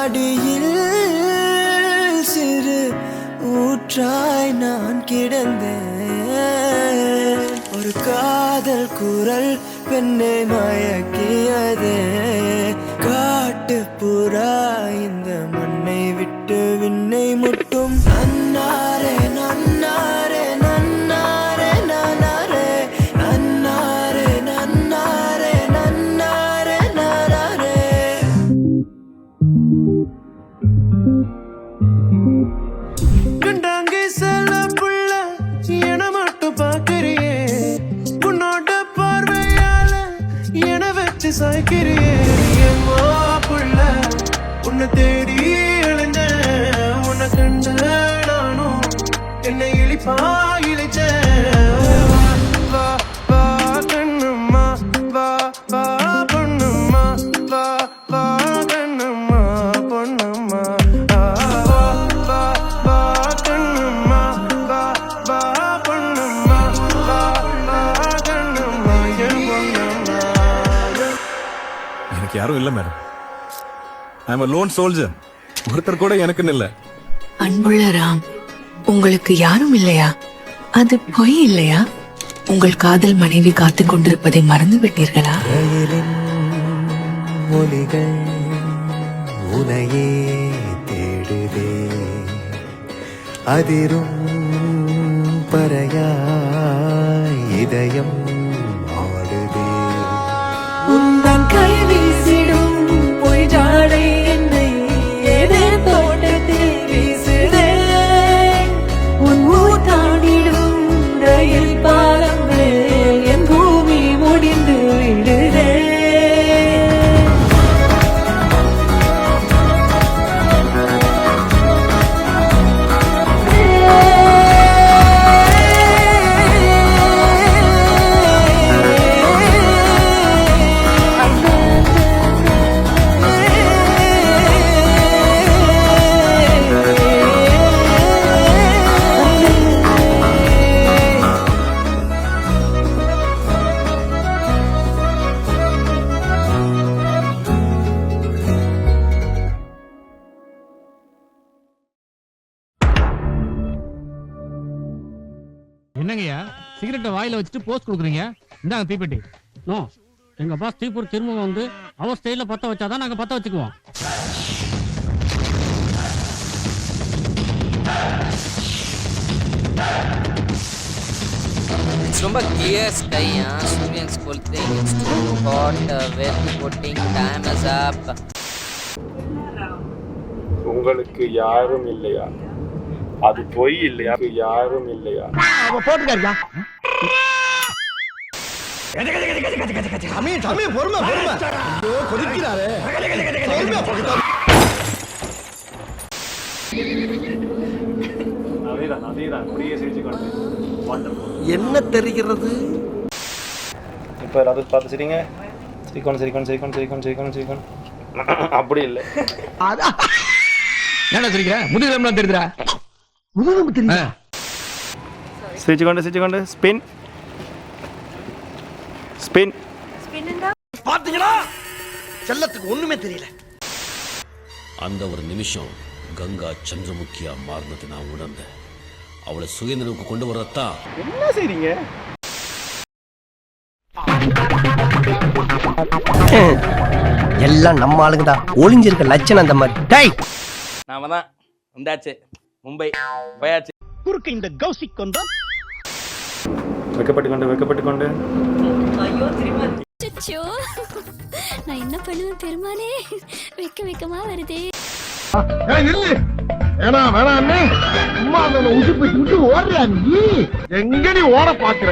மடியில் சிறு ஊற்றாய் நான் கிடந்தேன். ஒரு காதல் குரல் பெண்ணை மயக்கியதே. காட்டு புறா இந்த மண்ணை விட்டு விண்ணை முட்டும். நன்னாரே நன்னாரே நன்னாரே நன்னாரே நன்னாரே நன்னாரே நன்னாரே நன்னாரே. கண்டாங்கி செல்ல புள்ள என மட்டும் பார்க்கிறியே. உன்னோட பார்வையால என வச்சு சாய்க்கிறியே. புள்ள உன்னை தேடி எழுந்த உன்னை கண்ட நானும் என்னை இழிப்பா இழைச்ச. வா வா கண்ணும்மா வா வா பொண்ணும்மா வா வா கண்ணும்மா பொண்ணும்மா. வா வா வா கண்ணும்மா வா வா பொண்ணும்மா வா வா கண்ணும்மா என் பொண்ணும்மா. எனக்கு யாரும் இல்லை madam. I am a lone soldier. ஒருத்தர் கூட எனக்குன்னு இல்லை. அன்புள்ள ராம், உங்களுக்கு யாரும் இல்லையா? அது பொய் இல்லையா? உங்கள் காதல் மனைவி காத்துக் கொண்டிருப்பதை மறந்து விட்டீர்களா? ரயிலின் ஒலிகள் உனையே தேடுதே. அதிரும் பறையாய் இதயம் ஆடுதே. உந்தன் கை வீசிடும் பொய் ஜாடை என்னை ஏதே தோட்டத்தில் வீசுதே. உன் ஊட்டாடிடும் ரயில் பாலம் மேல் என் பூமி முடிந்து விடுதே. என்னங்கய்யா சிகரெட்டை வாயில வச்சுட்டு போஸ்ட் கொடுக்குறீங்க? இந்தாங்க தீப்பெட்டி. நோ, எங்க பாஸ் தீப்பூர் திரும்ப வந்து அவர் ஸ்டைல பத்த வச்சாதான் நாங்க பத்த வச்சுக்குவோம். ரொம்ப clear sky, students will think it's too hot, we're putting time is up. உங்களுக்கு யாரும் இல்லையா? அது பொய் இல்லையா? யாரும் இல்லையா? போட்டுக்காரியா என்ன தெரிகிறது? இப்போ எல்லாத்தையும் பார்த்து சரிங்க. சிரிக்கணும் சிரிக்கணும் சிரிக்கணும் சிரிக்கணும் சிரிக்கணும் சிரிக்கணும். அப்படி இல்லை. என்ன சிரிக்கிற? முதுகெலும்புலாம் தெரியுதுடா. முதுகெலும்பு தெரியுதா? சிரிச்சுக்கொண்டு சிரிச்சுக்கொண்டு ஸ்பின் ஸ்பின். பாத்தீங்களா? செல்லத்துக்கு ஒண்ணுமே தெரியல. அந்த ஒரு நிமிஷம் கங்கா சந்திரமுகியா மாறினது நான் உணர்ந்தேன். அவளை சுயநினைவுக்கு கொண்டு வரத்தான். என்ன செய்றீங்க? எல்லாம் நம்ம ஆளுங்க தான். ஒளிஞ்சிருக்க லட்சணம் அந்த மாதிரி. டேய், நாம தான் வந்தாச்சு. மும்பை போயாச்சு. குறுக்கு இந்த கௌசிக் கொண்டா வெக்கப்பட்டுக்கொண்டு வெக்கப்பட்டுக்கொண்டு. நான் என்ன பண்ணுவேன் பெருமானே? வெக்க வெக்கமா வருதே. எங்க நீ ஓட பாக்குற?